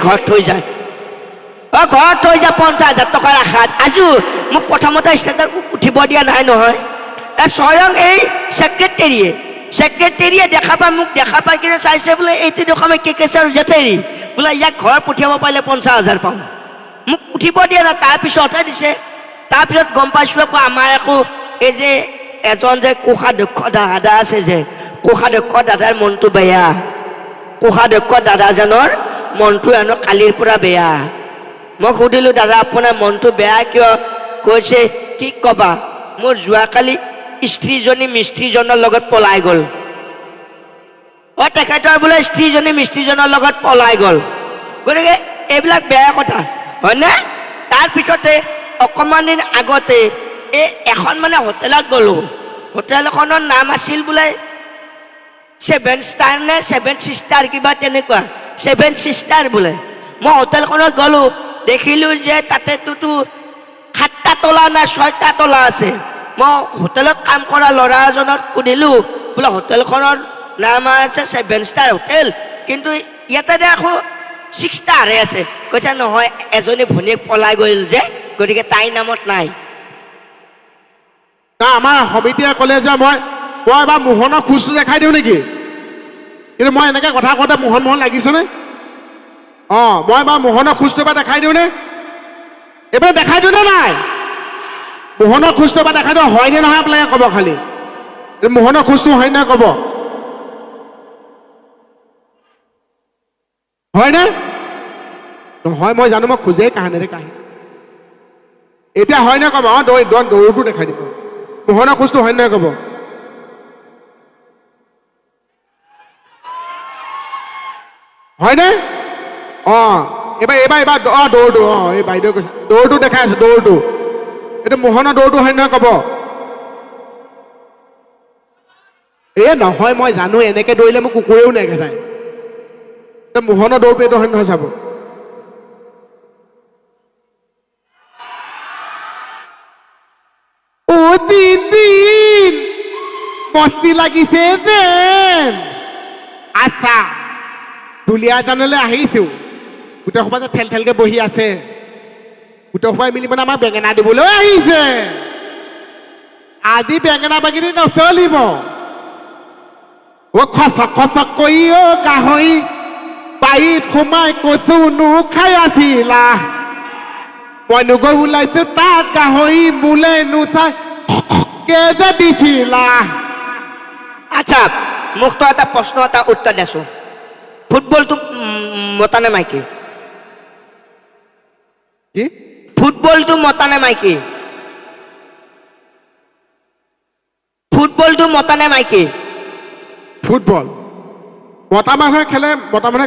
ঘৰত থৈ যায় ঘৰত থৈ যায় 50,000 টকাৰ আশাত আজিও মোক প্ৰথমতে ষ্টেজত উঠিব দিয়া নাই নহয় স্বয়ং এই ছেক্ৰেটেৰীয়ে দেখা পাই কিনে চাইছে বোলে এইটো দেখোন কেকেশ্বৰ জেঠেৰী বোলে ইয়াক ঘৰত পঠিয়াব পাৰিলে 50,000 পাম মোক উঠিব দিয়া নাই তাৰপিছতহে দিছে তাৰপিছত গম পাইছোঁ আকৌ আমাৰ আকৌ এই যে এজন যে কোষাধ্যক্ষ দাদা আছে যে কোষাধ্যক্ষ দাদাৰ মনটো বেয়া কোষাধ্যক্ষ দাদাজনৰ মনটো হেনো কালিৰ পৰা বেয়া মই সুধিলোঁ দাদা আপোনাৰ মনটো বেয়া কিয় কৈছে কি ক'বা মোৰ যোৱাকালি স্ত্ৰীজনী মিস্ত্ৰীজনৰ লগত পলাই গ'ল তেখেতৰ বোলে স্ত্ৰীজনী মিস্ত্ৰীজনৰ লগত পলাই গ'ল গতিকে এইবিলাক বেয়া কথা হয়নে তাৰপিছতে অকণমান দিন আগতে এই এখন মানে হোটেলত গ'লোঁ হোটেল এখনৰ নাম আছিল বোলে 7 ষ্টাৰ নে 7 চিষ্টাৰ কিবা তেনেকুৱা 7 চিষ্টাৰ বোলে মই হোটেলখনত গ'লোঁ দেখিলোঁ যে তাতেতো 7টা তলা নে 6টা তলা আছে মই হোটেলত কাম কৰা ল'ৰা এজনক সুধিলোঁ বোলে হোটেলখনৰ নাম আছে 7 ষ্টাৰ হোটেল কিন্তু ইয়াতে দেখোঁ 6 ষ্টাৰহে আছে কৈছে নহয় এজনী ভনীয়েক পলাই গ'ল যে গতিকে তাইৰ নামত নাই আমাৰ সমিতিয়ে ক'লে যে মই এবাৰ মোহনৰ খোজটো দেখাই দিওঁ নেকি কিন্তু মই এনেকৈ কথা কওঁতে মোহন লাগিছেনে মই এবাৰ মোহনৰ খোজটো এবাৰ দেখাই দিওঁনে এইবাৰ দেখাই দিওঁ নে নাই মোহনৰ খোজটো এবাৰ দেখাই দিওঁ হয়নে নহয় আপোনালোকে ক'ব খালি মোহনৰ খোজটো হয় নে ক'ব হয়নে নহয় মই জানো মই খোজেই কাহিনীৰে কাহি এতিয়া হয়নে ক'ব দৌৰটো দেখাই দিব মোহনৰ খোজটো হয় নে ক'ব হয়নে এইবাৰ দৌৰটো এই বাইদেউ কৈছে দৌৰটো দেখাই আছে দৌৰটো এইটো মোহনৰ দৌৰটো হয় নহয় ক'ব নহয় মই জানো এনেকে দৌৰিলে মোক কুকুৰেও নেঘেটাই মোহনৰ দৌৰটো এইটো হয় নহয় চাব দিন মস্তি লাগিছে যেন আচ্ছা দুলীয়াজানলৈ আহিছো গোটেই সোপা যে ঠেলকে বহি আছে গোটেই সোপাই মিলি মানে আমাক বেঙেনা দিবলৈ আহিছে আজি বেঙেনা বাগিনি নচলিব খচক কৰি গাহৰি বাৰীত সোমাই কচু খাই আছিলা মই নগৈ ওলাইছো তাত গাহৰি মোলে নোচাই যে দিছিলা আচ্ছা মোক তো এটা প্ৰশ্ন এটা উত্তৰ দিছো ফুটবলটো মতা নে মাইকী কি ফুটবলটো মতা নে মাইকী ফুটবলটো মতা নে মাইকী ফুটবল মতা মানুহে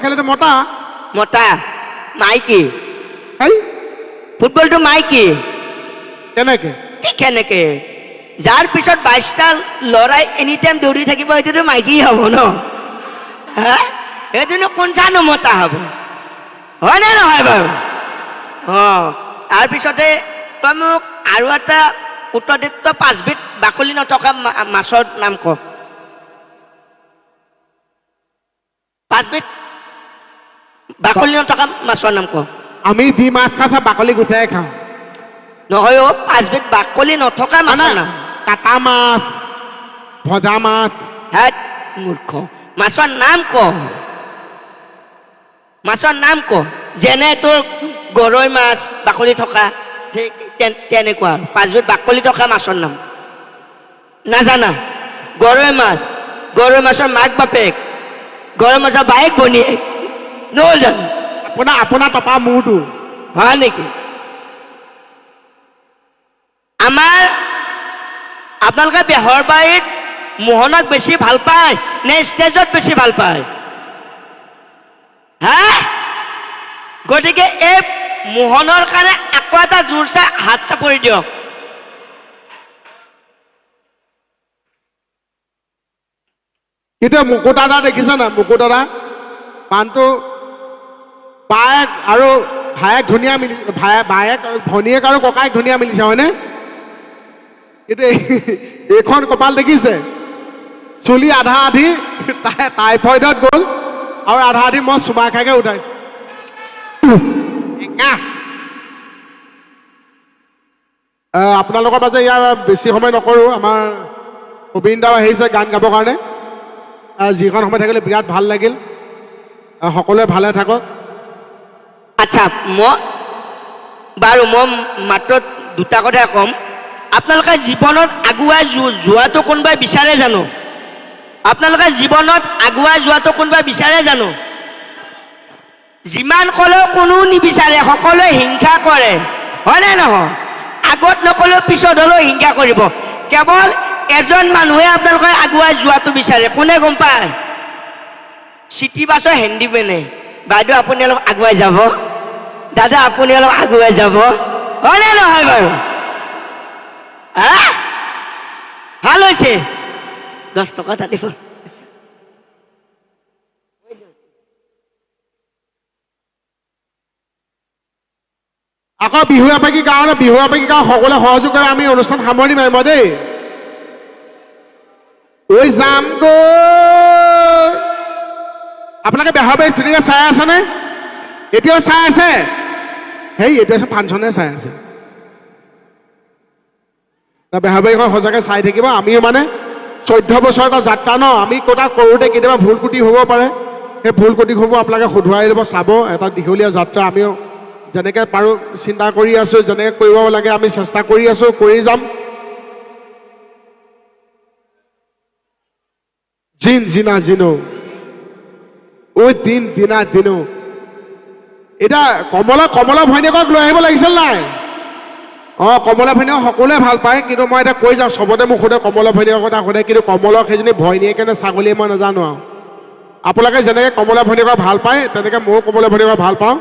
খেলেতো মতা মতা মাইকী ফুটবলটো মাইকী কেনেকে যাৰ পিছত 22টা ল'ৰাই এনি টাইম দৌৰি থাকিব সেইটোতো মাইকী হ'ব ন সেইটোনো কোনচানো মতা হ'ব হয়নে নহয় বাৰু তাৰপিছতে তই মোক আৰু এটা উত্তৰ দে তই 5বিধ বাকলি নথকা মাছৰ নাম ক 5বিধ বাকলি নথকা মাছৰ নাম ক আমি যি মাছ খাওঁ বাকলি গুচাই খাওঁ নহয় 5বিধ বাকলি নথকা মাছৰ নাম কাটা মাছ ভজা মাছ মূৰ্খ মাছৰ নাম ক যেনে তোৰ গৰৈ মাছ বাকলি থকা তেনেকুৱা 5বিধ বাকলি থকা মাছৰ নাম নাজানা গৰৈ মাছৰ মাক বাপেক গৰৈ মাছৰ বায়েক ভনীয়েক নহ'ল জানো আপোনাৰ টপা মূৰটো হয় নেকি আপোনালোকে বেহৰবাৰীত মোহনক বেছি ভাল পায় নে ষ্টেজত বেছি ভাল পায় গতিকে এই মোহনৰ কাৰণে আকৌ এটা জোৰচে হাত চাপৰি দিয়ক এতিয়া মুকুতাদা দেখিছে না মুকুতাদা মানুহটো বায়েক আৰু ভায়েক ধুনীয়া মিলি বায়েক ভনীয়েক আৰু ককায়েক ধুনীয়া মিলিছে হয়নে কিন্তু এইখন কপাল দেখিছে চুলি আধা আধি টাইফয়েডত গ'ল আৰু আধা আধি মই চুমা খাইকে উঠাইছো আপোনালোকৰ মাজে ইয়াৰ বেছি সময় নকৰোঁ আমাৰ প্ৰবীণ দাও আহিছে গান গাবৰ কাৰণে যিখন সময় থাকিলে বিৰাট ভাল লাগিল সকলোৱে ভালে থাকক আচ্ছা মই বাৰু মই মাত্ৰ দুটা কথা ক'ম আপোনালোকে জীৱনত আগুৱাই যোৱাটো কোনোবাই বিচাৰে জানো আপোনালোকে জীৱনত আগুৱাই যোৱাটো কোনোবাই বিচাৰে জানো যিমান ক'লেও কোনো নিবিচাৰে সকলোৱে হিংসা কৰে হয়নে নহয় আগত নকলেও পিছত হ'লেও হিংসা কৰিব কেৱল এজন মানুহে আপোনালোকে আগুৱাই যোৱাটো বিচাৰে কোনে গম পায় চিটি বাছৰ হেণ্ডিমেনে বাইদেউ আপুনি অলপ আগুৱাই যাব দাদা আপুনি অলপ আগুৱাই যাব হয়নে নহয় বাৰু ভাল হৈছে 10 টকা এটা দিব আকৌ বিহু এপাকি গাঁৱলৈ বিহু এপাকি গাঁও সকলোৱে সহযোগ কৰে আমি অনুষ্ঠান সামৰণি মাৰিম দেই ঐ যাম গৈ আপোনালোকে বেহাৰবাৰী ধুনীয়াকৈ চাই আছেনে এতিয়াও চাই আছে সেই এতিয়া চব ফাংচনে চাই আছে বেহাৰবাৰীখন সঁচাকৈ চাই থাকিব আমিও মানে 14 বছৰ এটা যাত্ৰা ন আমি ক'তা কৰোঁতে কেতিয়াবা ভুল ক্ৰুটি হ'ব পাৰে সেই ভুল ক্ৰুটিসমূহ আপোনালোকে শুধৰাই দিব চাব এটা দীঘলীয়া যাত্ৰা আমিও যেনেকৈ পাৰোঁ চিন্তা কৰি আছোঁ যেনেকৈ কৰিব লাগে আমি চেষ্টা কৰি আছোঁ কৰি যাম জিন জিনা জিনো ঐ দিন দিনা দিনো এতিয়া কমলা ভৈনীয়েকক লৈ আহিব লাগিছিল নাই কমলা ভৈনীয়েক সকলোৱে ভাল পায় কিন্তু মই এতিয়া কৈ যাওঁ চবতে মোক সোধে কমলা ভৈনীয়েকৰ কথা সোধে কিন্তু কমলক সেইজনী ভৈনীয়েকে নে ছাগলীয়ে মই নাজানো আৰু আপোনালোকে যেনেকৈ কমলা ভৈনীয়েকক ভাল পায় তেনেকৈ ময়ো কমলা ভৈনীয়েকক ভাল পাওঁ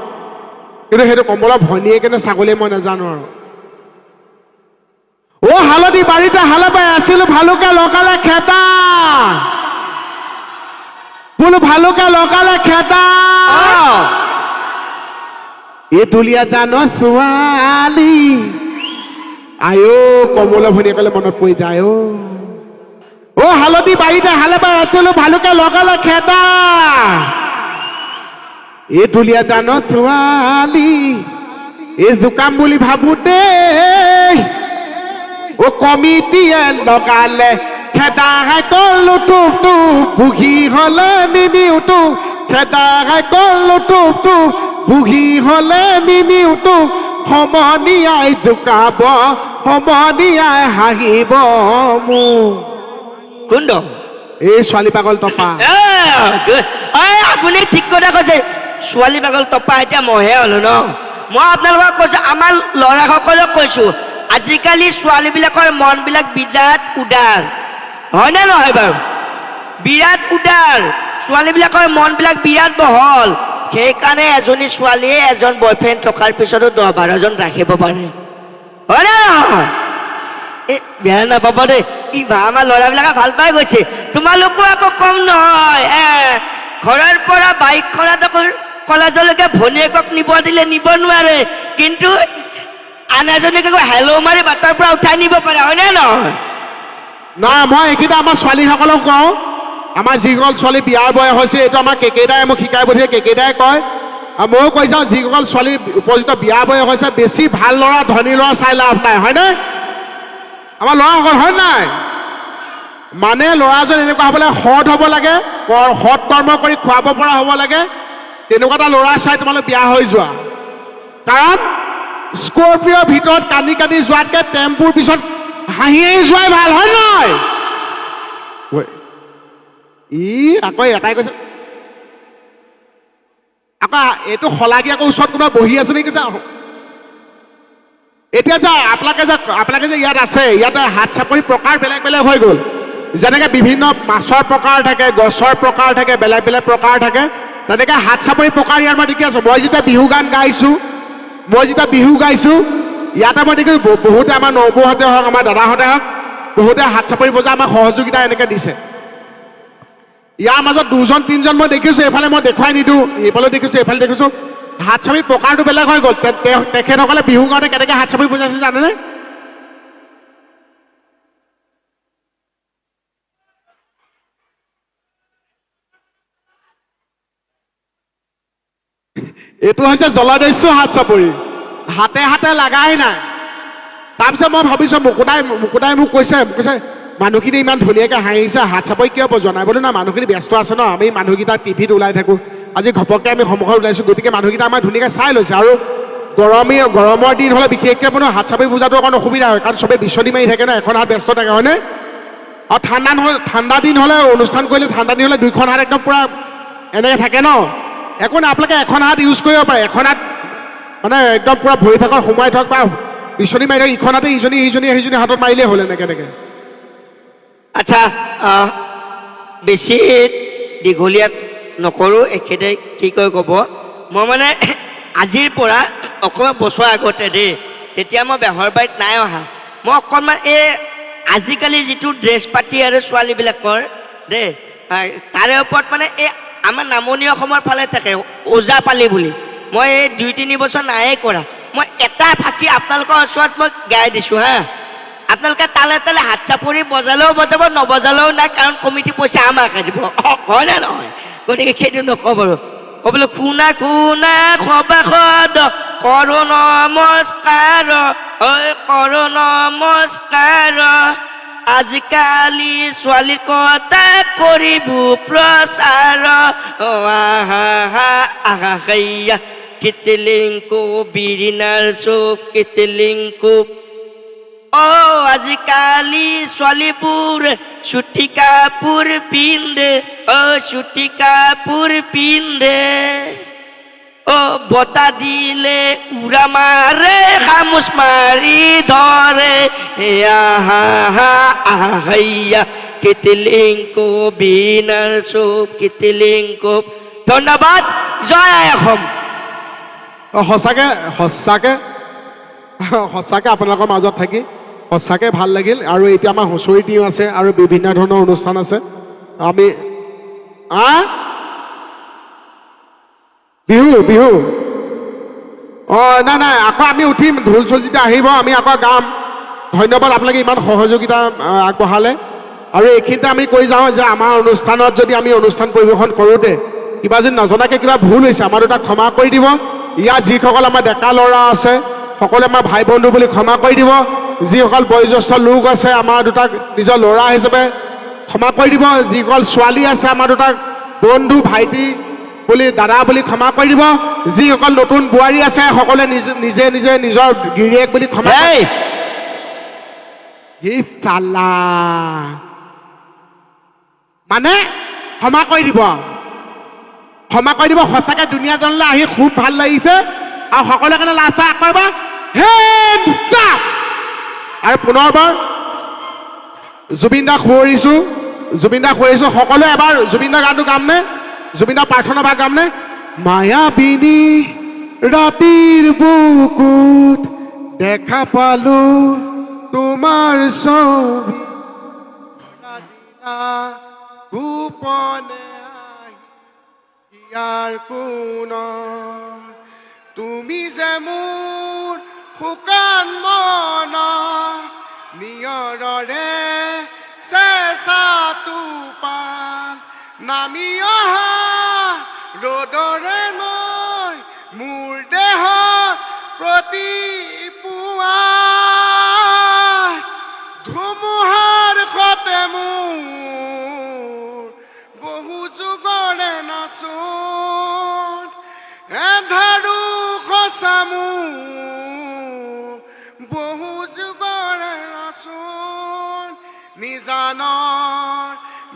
কিন্তু সেইটো কমলা ভৈনীয়েকে নে ছাগলীয়ে মই নাজানো আৰু হালধি বাৰীতে হাল বাই আছিলো ভালুকে লগালে খেতা বোলো ভালুকে লগালে খেতা এই দুলীয়া দানৰ ছোৱালী আয়ো কমলা ভৈনীয়েকলে মনত পৰি যায় হালধি বাৰীতে হাল বাই আছিলো ভালুকে লগালে খেতা এই দুলীয়া দানৰ ছোৱালী এই জোকাম বুলি ভাবোতে কমিটিয়ে লগালে খেদাই কলো টোপ বুহি হলে নিনিওতো খেদাই কলো টোপ বুহি হলে নিনিওতো সমনীয়াই জোকাব সমনীয়াই হাঁহিব মোক কোন এই ছোৱালী পাগল টপা আপুনি ঠিক কথা কৈছে ছোৱালী পাগল টপা এতিয়া মইহে হলো ন মই আপোনালোকক কৈছো আমাৰ ল'ৰাসকলক কৈছো আজিকালি ছোৱালীবিলাকৰ মনবিলাক বিৰাট উদাৰ হয়নে নহয় বাৰু বিৰাট উদাৰ ছোৱালীবিলাকৰ মনবিলাক বিৰাট বহল সেইকাৰণে এজনী ছোৱালীয়ে এজন বয়ফ্ৰেণ্ড থকাৰ পিছতো 10-12জন ৰাখিব পাৰে হয়নে নহয় বেয়া নাপাব দেই আমাৰ ল'ৰাবিলাকে ভাল পাই গৈছে তোমালোকো আকৌ কম নহয় ঘৰৰ পৰা বাইকখনত কলেজলৈকে ভনীয়েকক নিব দিলে নিব নোৱাৰে কিন্তু আন এজনীকে হেলো মাৰি বাটৰ পৰা উঠাই নিব পাৰে হয়নে নহয় নহয় মই এইকেইটা আমাৰ ছোৱালীসকলক কওঁ আমাৰ যিসকল ছোৱালী বিয়াৰ বয়স হৈছে এইটো আমাৰ কেকেইটাই মোক শিকাই পঠিয়াই কেকেইটাই কয় আৰু ময়ো কৈ যাওঁ যিসকল ছোৱালী উপযুক্ত বিয়াৰ বয়স হৈছে বেছি ভাল ল'ৰা ধনী ল'ৰা চাই লাভ নাই হয়নে আমাৰ ল'ৰাসকল হয় নাই মানে ল'ৰাজন এনেকুৱা হ'ব লাগে সৎ হ'ব লাগে সৎ কৰ্ম কৰি খুৱাব পৰা হ'ব লাগে তেনেকুৱা এটা ল'ৰা চাই তোমালোক বিয়া হৈ যোৱা কাৰণ স্কৰপিঅ'ৰ ভিতৰত কান্দি কান্দি যোৱাতকৈ টেম্পুৰ পিছত হাঁহি যোৱাই ভাল হয় নহয় আকৌ এটাই কৈছে আকৌ এইটো শলাগি আকৌ ওচৰত কোনোবা বহি আছে নেকি কৈছে এতিয়া যে আপোনালোকে যে ইয়াত আছে ইয়াতে হাত চাপৰি প্ৰকাৰ বেলেগ বেলেগ হৈ গ'ল যেনেকৈ বিভিন্ন মাছৰ প্ৰকাৰ থাকে গছৰ প্ৰকাৰ থাকে বেলেগ বেলেগ প্ৰকাৰ থাকে তেনেকৈ হাত চাপৰি প্ৰকাৰ ইয়াত মই দেখি আছোঁ মই যেতিয়া বিহু গান গাইছোঁ ইয়াতে মই দেখিছোঁ বহুতে আমাৰ নবৌহঁতে হওক আমাৰ দাদাহঁতে হওক বহুতে হাত চাপৰি বজাই আমাক সহযোগিতা এনেকৈ দিছে ইয়াৰ মাজত 2-3জন মই দেখিছোঁ এইফালে মই দেখুৱাই নিদিওঁ এইফালে দেখিছোঁ এইফালে দেখিছোঁ হাত চাপৰি প্ৰকাৰটো বেলেগ হৈ গ'ল তেখেতসকলে বিহু গাওঁতে কেনেকৈ হাত চাপৰি বজাইছে জানেনে এইটো হৈছে জলদস্যু হাত চাপৰি হাতে হাতে লাগাই নাই তাৰপিছত মই ভাবিছোঁ মুকুতাই মোক কৈছে মানুহখিনি ইমান ধুনীয়াকৈ হাঁহিছে হাত চাপৰি কিয় বজোৱা নাই বোলো না মানুহখিনি ব্যস্ত আছে ন আমি মানুহকেইটা টিভিত ওলাই থাকোঁ আজি ঘপককৈ আমি সন্মুখত ওলাইছোঁ গতিকে মানুহকেইটা আমাৰ ধুনীয়াকৈ চাই লৈছে আৰু গৰমৰ দিন হ'লে বিশেষকৈ মানে হাত চাপৰি পূজাটো অকণ অসুবিধা হয় কাৰণ চবেই বিচনী মাৰি থাকে ন এখন হাত ব্যস্ত থাকে হয়নে আৰু ঠাণ্ডা দিন হ'লে অনুষ্ঠান কৰিলে ঠাণ্ডা দিন হ'লে দুইখন হাত একদম পূৰা এনেকৈ থাকে ন একো নাই আপোনালোকে এখন হাত ইউজ কৰিব পাৰে এখন হাত মানে একদম পূৰা ভৰি ভাগত সোমাই থওক বা বিচনী মাৰি থওক ইখন হাতে সিজনী হাতত মাৰিলেই হ'ল এনেকৈ আচ্ছা বেছি দীঘলীয়া নকৰোঁ এখেতে কি কয় ক'ব মই মানে আজিৰ পৰা অকণমান বছৰ আগতে দেই তেতিয়া মই বেহৰবাৰীত নাই অহা মই অকণমান এই আজিকালি যিটো ড্ৰেছ পাতি আৰু ছোৱালীবিলাকৰ দেই তাৰে ওপৰত মানে এই আমাৰ নামনি অসমৰ ফালে থাকে ওজাপালি বুলি মই এই 2-3 বছৰ নায়ে কৰা মই এটা ফাঁকি আপোনালোকৰ ওচৰত মই গাই দিছোঁ হা আপোনালোকে তালে তালে হাত চাপৰি বজালেও বজাব নবজালেও নাই কাৰণ কমিটি পইচা আমাকে দিব হয় নে নহয় গতিকে সেইটো নকওঁ বাৰু ক'বলৈ শুনা সবাসদ কৰো নমস্কাৰ কৰো নমস্কাৰ আজিকালি ছোৱালী কথা কৰিব প্ৰচাৰ আহা হাইয়া কিতলিংকো বিৰিনাৰ চোক কিতলিংকো আজিকালি ছোৱালীবোৰ চুটি কাপোৰ পিন্ধে চুটি কাপোৰ পিন্ধে বতা দিলে উৰা মাৰে খামোচ মাৰি ধৰে আহা কিতলিংকো বিৰিনাৰ চোক কিতলিংকো ধন্যবাদ জয় আই অসম সঁচাকৈ আপোনালোকৰ মাজত থাকি সঁচাকৈ ভাল লাগিল আৰু এতিয়া আমাৰ হুঁচৰি টিম আছে আৰু বিভিন্ন ধৰণৰ অনুষ্ঠান আছে আমি বিহু নাই আকৌ আমি উঠিম ঢোল চোল যেতিয়া আহিব আমি আকৌ গাম ধন্যবাদ আপোনালোকে ইমান সহযোগিতা আগবঢ়ালে আৰু এইখিনিতে আমি কৈ যাওঁ যে আমাৰ অনুষ্ঠানত যদি আমি অনুষ্ঠান পৰিৱেশন কৰোঁতে কিবা যদি নজনাকৈ কিবা ভুল হৈছে আমাৰ দুটা ক্ষমা কৰি দিব ইয়াত যিসকল আমাৰ ডেকা ল'ৰা আছে সকলোৱে আমাৰ ভাই বন্ধু বুলি ক্ষমা কৰি দিব যিসকল বয়োজ্যেষ্ঠ লোক আছে আমাৰ দুটাক নিজৰ ল'ৰা হিচাপে ক্ষমা কৰি দিব যিসকল ছোৱালী আছে আমাৰ দুটাক বন্ধু ভাইটি বুলি দাদা বুলি ক্ষমা কৰি দিব যিসকল নতুন বোৱাৰী আছে সকলোৱে নিজে নিজৰ গিৰিয়েক বুলি ক্ষমা মানে ক্ষমা কৰি দিব সঁচাকৈ দুনিয়াজনলৈ আহি খুব ভাল লাগিছে আৰু সকলোৱে কাৰণে লাষ্ট আকৌ এবাৰ আৰু পুনৰবাৰ জুবিন দাক সুঁৱৰিছোঁ সকলোৱে এবাৰ জুবিন দা গানটো গামনে জুবিন দা প্ৰাৰ্থনা ভাগ গামনে মায়াবিনী ৰাতিৰ বুকুত দেখা পালো তোমাৰ ছবি গোপনে ইয়াৰ কোন তুমি যে মোৰ শুকান মন নিয়ৰৰে চেঁচাটো পান নামি অহা ৰ'দৰে নৈ মোৰ দেহ প্ৰতি পুৱা ধুমুহাৰ সতে মোৰ বহু যুগৰে নাচোন এন্ধাৰো খচামো বহু যুগৰে নাচোন নিজানৰ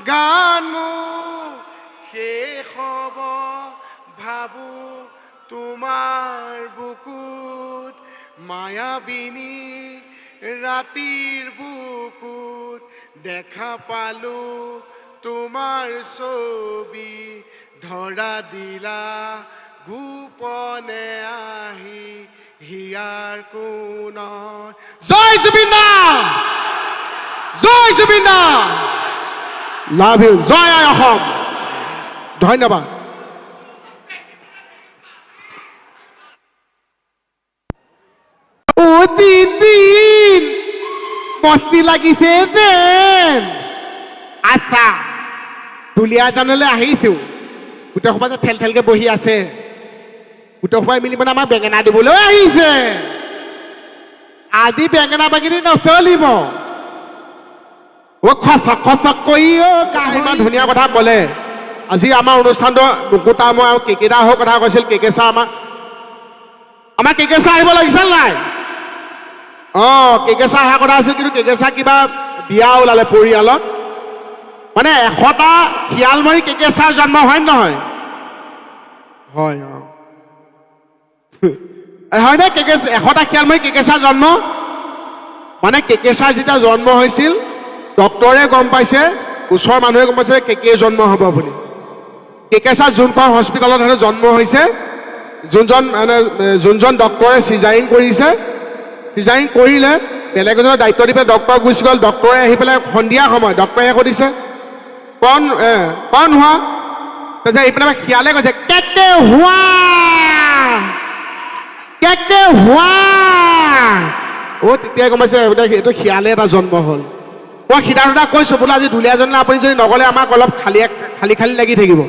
গান মোৰ শেষ হ'ব ভাবো তোমাৰ বুকুত মায়াবিনী ৰাতিৰ বুকুত দেখা পালো তোমাৰ ছবি ধৰা দিলা গোপনে আহি হিয়াৰ কোণত জয় জুবিন দা লাভ ইউ জয় আই অসম ধন্যবাদ দিন মস্তি লাগিছে যেন আচ্ছা দুলীয়াজানলৈ আহিছো গোটেই সমাজে ঠেল ঠেলকে বহি আছে গোটেই সোপাই মিলি মানে আমাক বেঙেনা দিবলৈ আহিছে আজি বেঙেনা বাগিনি নচলিব খচক খচক কৰি ইমান ধুনীয়া কথা ক'লে আজি আমাৰ অনুষ্ঠানটো নুকুতা মই আৰু কেকেদা হৈ কথা কৈছিল কেকে ছাৰ আমাৰ কেকে ছাৰ আহিব লাগিছিল নাই কেকে ছাৰ অহা কথা আছিল কিন্তু কেকে ছাৰ কিবা বিয়া ওলালে পৰিয়ালত মানে 100টা খিয়াল মাৰি কেকে ছাৰ জন্ম হয় নহয় হয় হয়নে কেকে 100টা খিয়াল মাৰি কেকে ছাৰ জন্ম মানে কেকে ছাৰ যেতিয়া জন্ম হৈছিল ডক্টৰে গম পাইছে ওচৰৰ মানুহে গম পাইছে কেকে জন্ম হ'ব বুলি কেকে ছাৰ যোনখন হস্পিটেলত হেনো জন্ম হৈছে যোনজন ডক্টৰে চিজাৰিং কৰিছে চিজাৰিং কৰিলে বেলেগ এজনৰ দায়িত্ব দি পেলাই ডক্টৰ গুচি গ'ল ডক্টৰে আহি পেলাই সন্ধিয়া সময় ডক্টৰে সুধিছে কণ হোৱা তাৰপিছত আহি পেলাই খিয়ালে কৈছে কেকে হোৱা তেতিয়াই গম পাইছে এইটো খিয়ালে এটা জন্ম হ'ল মই সিদ্ধাৰ্থ কৈছোঁ বোলো আজি দুলীয়াজনলৈ আপুনি যদি নগ'লে আমাক অলপ খালী লাগি থাকিব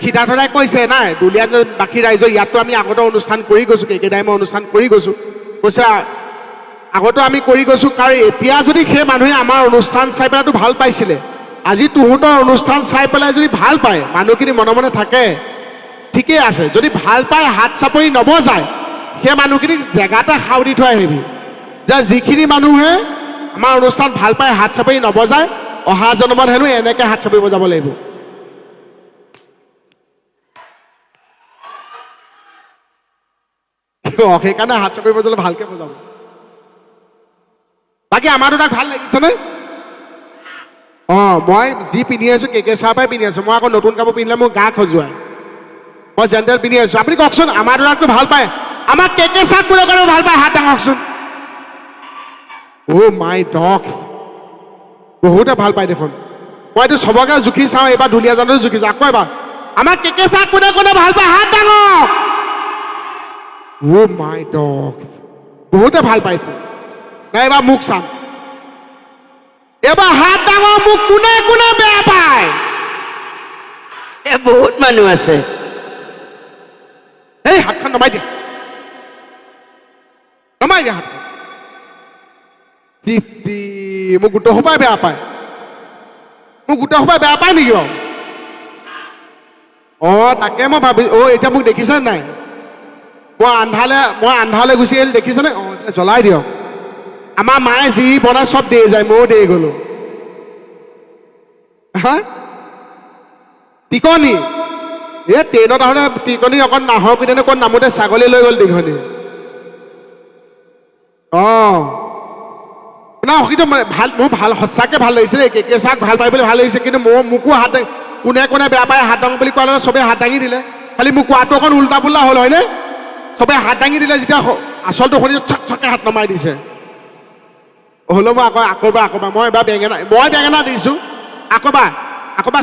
সিদ্ধাৰ্থ দাই কৈছে নাই দুলীয়াবাসী ৰাইজৰ ইয়াতো আমি আগতে অনুষ্ঠান কৰি গৈছোঁ কেকেদাই মই অনুষ্ঠান কৰি গৈছোঁ কৈছে আগতো আমি কৰি গৈছোঁ কাৰণ এতিয়া যদি সেই মানুহে আমাৰ অনুষ্ঠান চাই পেলাইতো ভাল পাইছিলে আজি তহঁতৰ অনুষ্ঠান চাই পেলাই যদি ভাল পায় মানুহখিনি মনে মনে থাকে ঠিকেই আছে যদি ভাল পায় হাত চাপৰি নবজায় সেই মানুহখিনিক জেগাতে সাউৰি থৈ আহিবি যে যিখিনি মানুহে আমাৰ অনুষ্ঠান ভাল পায় হাত চাপৰি নবজায় অহা জন্মত হেনো এনেকৈ হাত চাপৰি বজাব লাগিব সেইকাৰণে হাত চাপৰি বজালে ভালকে বজাব বাকী আমাৰতো তাক ভাল লাগিছেনে মই যি পিন্ধি আছো কেকে ছাৰ পৰাই পিন্ধি আছো মই আকৌ নতুন কাপোৰ পিন্ধিলে মোৰ গা খজুৱাই মই জেণ্টেল পিন্ধি আছো আপুনি কওকচোন আমাৰ দাদাকতো ভাল পায় আমাক কেকে ছাৰ কোনে কোনে ভাল পায় হাত দাঙকচোন মাই ডগ বহুতে ভাল পায় দেখোন মই এইটো চবকে জুখি চাওঁ এইবাৰ দুলীয়াজনতো জুখিছো আকৌ এবাৰ আমাক কেকে ছাৰ কোনে কোনে ভাল পায় হাত দাঙক মাই ডগ বহুতে ভাল পাইছে নাই এবাৰ মোক চাম এবাৰ হাত দাঙক মোক কোনে কোনে বেয়া পায় বহুত মানুহ আছে এই হাতখন নমাই দিয়া হাতখন মোক গোটেই সোপাই বেয়া পায় নেকি বাৰু তাকে মই ভাবি এতিয়া মোক দেখিছে নাই মই আন্ধাৰলৈ গুচি আহিলোঁ দেখিছেনে জ্বলাই দিয়ক আমাৰ মায়ে যি বনাই চব দিয়ে যায় ময়ো দিয়ে গ'লো হা টিকনি ট্ৰেইনত আহোঁতে টিকনি অকণ নাহৰ পিনে অকণ নামোতে ছাগলী লৈ গ'ল টিকনি ভাল মোৰ ভাল সঁচাকৈ ভাল লাগিছে দেই কেকে ছাৰক ভাল পাই বুলি ভাল লাগিছে কিন্তু মোকো হাত কোনে কোনে বেয়া পায় হাত দাঙো বুলি কোৱাৰ লগত চবেই হাত দাঙি দিলে খালি মোক কোৱাটো অকণ উল্টা পুল্টা হ'ল হয়নে চবেই হাত দাঙি দিলে যেতিয়া আচলটো শুনিছে চকচকে হাত নমাই দিছে হ'লেও মই আকৌ মই এবাৰ বেঙেনা দিছোঁ আকৌ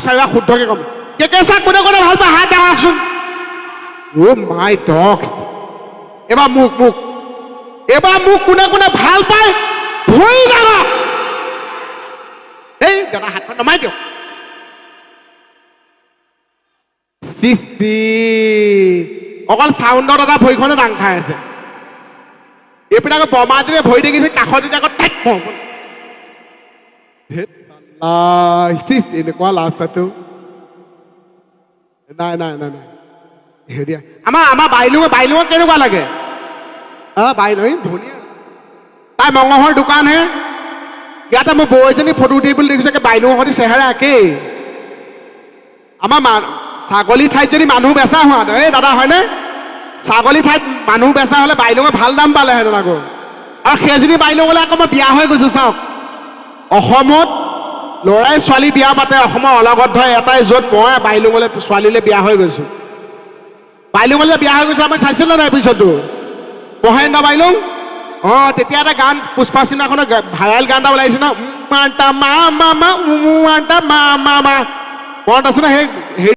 চাৰিবাৰ শুদ্ধকৈ ক'ম কেকে ছাৰ কোনে কোনে ভাল পায় হাত দাঙকচোন মাই ডগ এবাৰ মোক কোনে কোনে ভাল পায় ভৰি দাঙক এই দাদা হাতখন নমাই দিয়ক অকল চাউণ্ডত এটা ভৰিখনে দাং খাই আছে এইপিনে আকৌ বমা দিলে ভৰি দেখিছে কাষত যেতিয়া আকৌ টাইট এনেকুৱা লাষ্টাটো নাই হেৰি আমাৰ বাইলুঙক কেনেকুৱা লাগে বাইলুং ধুনীয়া তাই মঙহৰ দোকান হে ইয়াতে মই বৌ এজনী ফটো উঠি বুলি দেখিছোঁ বাইলুঙৰ সৈতে চেহেৰা একেই আমাৰ ছাগলী ঠাইত যদি মানুহ বেচা হোৱা এই দাদা হয়নে ছাগলী ঠাইত মানুহ বেচা হ'লে বাইলুঙে ভাল দাম পালেহেঁতেন আকৌ আৰু সেইজনী বাইলুঙলৈ আকৌ মই বিয়া হৈ গৈছোঁ চাওক অসমত ল'ৰাই ছোৱালী বিয়া পাতে অসমৰ অলগত ধৰে এটাই য'ত মই বাইলুঙলৈ ছোৱালীলৈ বিয়া হৈ গৈছোঁ আমি চাইছিলোঁ নাই পিছতো মহেন্দ্ৰ বাইলুং তেতিয়া এটা গান পুষ্পা চিনেমাখনৰ ভাইৰেল গান এটা ওলাইছে ন মনত আছে ন সেই